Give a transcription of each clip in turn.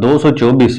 224।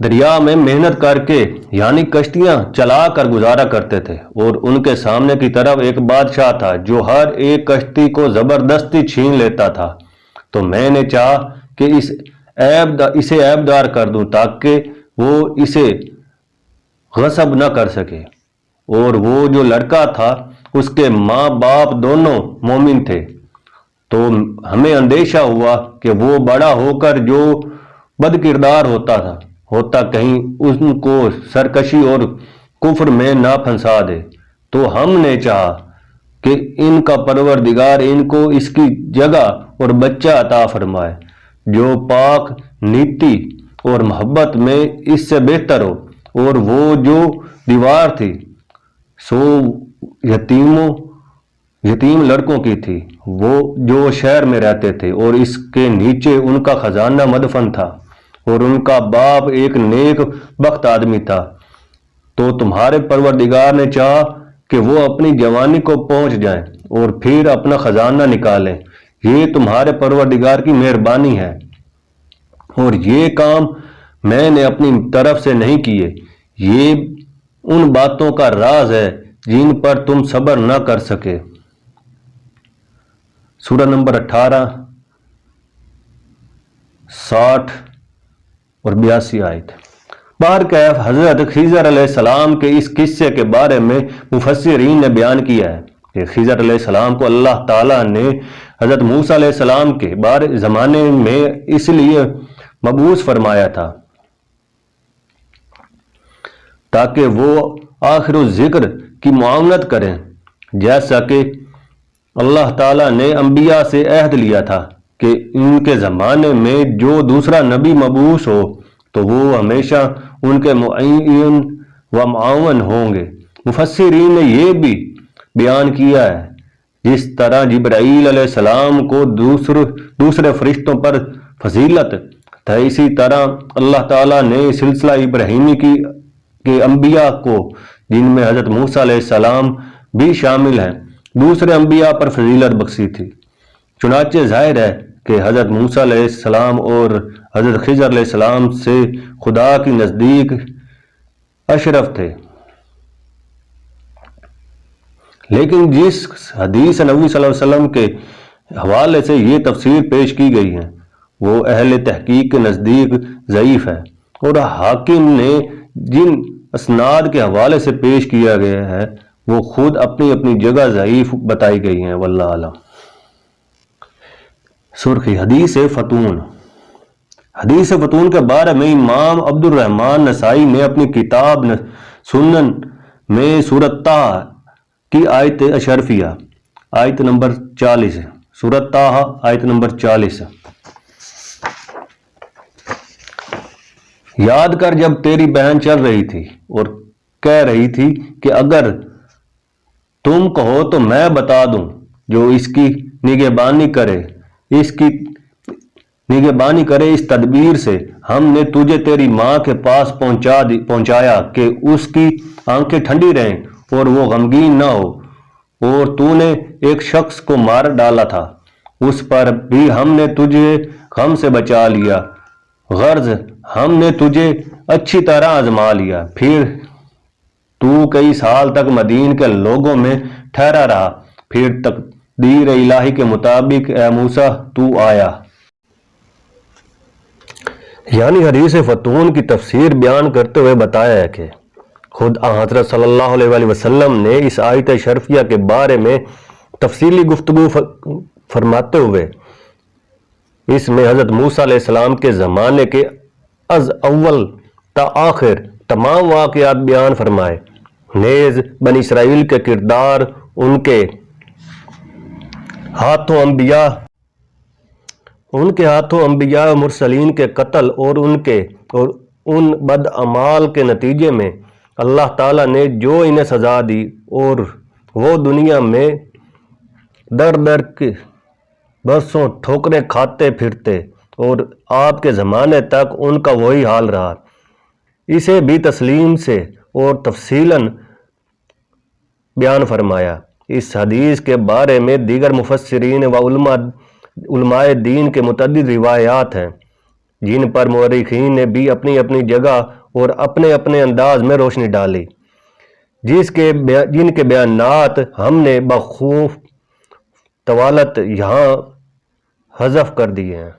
دریا میں محنت کر کے یعنی کشتیاں چلا کر گزارا کرتے تھے، اور ان کے سامنے کی طرف ایک بادشاہ تھا جو ہر ایک کشتی کو زبردستی چھین لیتا تھا۔ تو میں نے چاہا کہ اسے عیب دار کر دوں تاکہ وہ اسے غصب نہ کر سکے، اور وہ جو لڑکا تھا اس کے ماں باپ دونوں مومن تھے، تو ہمیں اندیشہ ہوا کہ وہ بڑا ہو کر جو بد کردار ہوتا کہیں ان کو سرکشی اور کفر میں نہ پھنسا دے۔ تو ہم نے چاہا کہ ان کا پروردگار ان کو اس کی جگہ اور بچہ عطا فرمائے جو پاک نیتی اور محبت میں اس سے بہتر ہو، اور وہ جو دیوار تھی سو یتیم لڑکوں کی تھی، وہ جو شہر میں رہتے تھے، اور اس کے نیچے ان کا خزانہ مدفن تھا، اور ان کا باپ ایک نیک بخت آدمی تھا۔ تو تمہارے پروردگار نے چاہا کہ وہ اپنی جوانی کو پہنچ جائیں اور پھر اپنا خزانہ نکالیں۔ یہ تمہارے پروردگار کی مہربانی ہے، اور یہ کام میں نے اپنی طرف سے نہیں کیے، یہ ان باتوں کا راز ہے جن پر تم صبر نہ کر سکے۔ سورہ نمبر 18، 60 اور 82 آیت۔ بہرکیف حضرت خضر علیہ السلام کے اس قصے کے بارے میں مفسرین نے بیان کیا ہے کہ خضر علیہ السلام کو اللہ تعالیٰ نے حضرت موسیٰ علیہ السلام کے زمانے میں اس لیے مبعوث فرمایا تھا تاکہ وہ آخر الذکر کی معاونت کریں، جیسا کہ اللہ تعالیٰ نے انبیاء سے عہد لیا تھا کہ ان کے زمانے میں جو دوسرا نبی مبعوث ہو تو وہ ہمیشہ ان کے معین و معاون ہوں گے۔ مفسرین نے یہ بھی بیان کیا ہے جس طرح جبرائیل علیہ السلام کو دوسرے فرشتوں پر فضیلت تھا، اسی طرح اللہ تعالیٰ نے سلسلہ ابراہیمی کے انبیاء کو، جن میں حضرت موسیٰ علیہ السلام بھی شامل ہیں، دوسرے انبیاء پر فضیلت بخشی تھی۔ چنانچہ ظاہر ہے کہ حضرت موسیٰ علیہ السلام اور حضرت خضر علیہ السلام سے خدا کی نزدیک اشرف تھے، لیکن جس حدیث نبوی صلی اللہ علیہ وسلم کے حوالے سے یہ تفسیر پیش کی گئی ہے وہ اہل تحقیق کے نزدیک ضعیف ہے، اور حاکم نے جن اسناد کے حوالے سے پیش کیا گیا ہے وہ خود اپنی اپنی جگہ ضعیف بتائی گئی ہیں، واللہ اعلم۔ سرخی حدیث فتون کے بارے میں امام عبد الرحمن نسائی نے اپنی کتاب سنن میں سورۃ طٰہٰ کی آیت اشرفیہ آیت نمبر 40، سورۃ طٰہٰ آیت نمبر 40، یاد کر جب تیری بہن چل رہی تھی اور کہہ رہی تھی کہ اگر تم کہو تو میں بتا دوں، جو اس کی نگہبانی کرے اس تدبیر سے ہم نے تجھے تیری ماں کے پاس پہنچایا کہ اس کی آنکھیں ٹھنڈی رہیں اور وہ غمگین نہ ہو، اور تو نے ایک شخص کو مار ڈالا تھا، اس پر بھی ہم نے تجھے غم سے بچا لیا، غرض ہم نے تجھے اچھی طرح آزما لیا، پھر تو کئی سال تک مدین کے لوگوں میں ٹھہرا رہا، پھر تقدیر الہی کے مطابق اے موسیٰ تو آیا۔ یعنی حدیث فتون کی تفسیر بیان کرتے ہوئے بتایا ہے کہ خود حضرت صلی اللہ علیہ وسلم نے اس آیت شرفیہ کے بارے میں تفصیلی گفتگو فرماتے ہوئے اس میں حضرت موسیٰ علیہ السلام کے زمانے کے از اول تا آخر تمام واقعات بیان فرمائے، نیز بنی اسرائیل کے کردار، ان کے ہاتھوں انبیاء و مرسلین کے قتل اور ان بد اعمال کے نتیجے میں اللہ تعالیٰ نے جو انہیں سزا دی، اور وہ دنیا میں در در کے برسوں ٹھوکریں کھاتے پھرتے، اور آپ کے زمانے تک ان کا وہی حال رہا۔ اسے بھی تسلیم سے اور تفصیلاً بیان فرمایا۔ اس حدیث کے بارے میں دیگر مفسرین و علماء دین کے متعدد روایات ہیں۔ جن پر مورخین نے بھی اپنی اپنی جگہ اور اپنے اپنے انداز میں روشنی ڈالی، جن کے بیانات ہم نے بخوف طوالت یہاں حذف کر دیے ہیں۔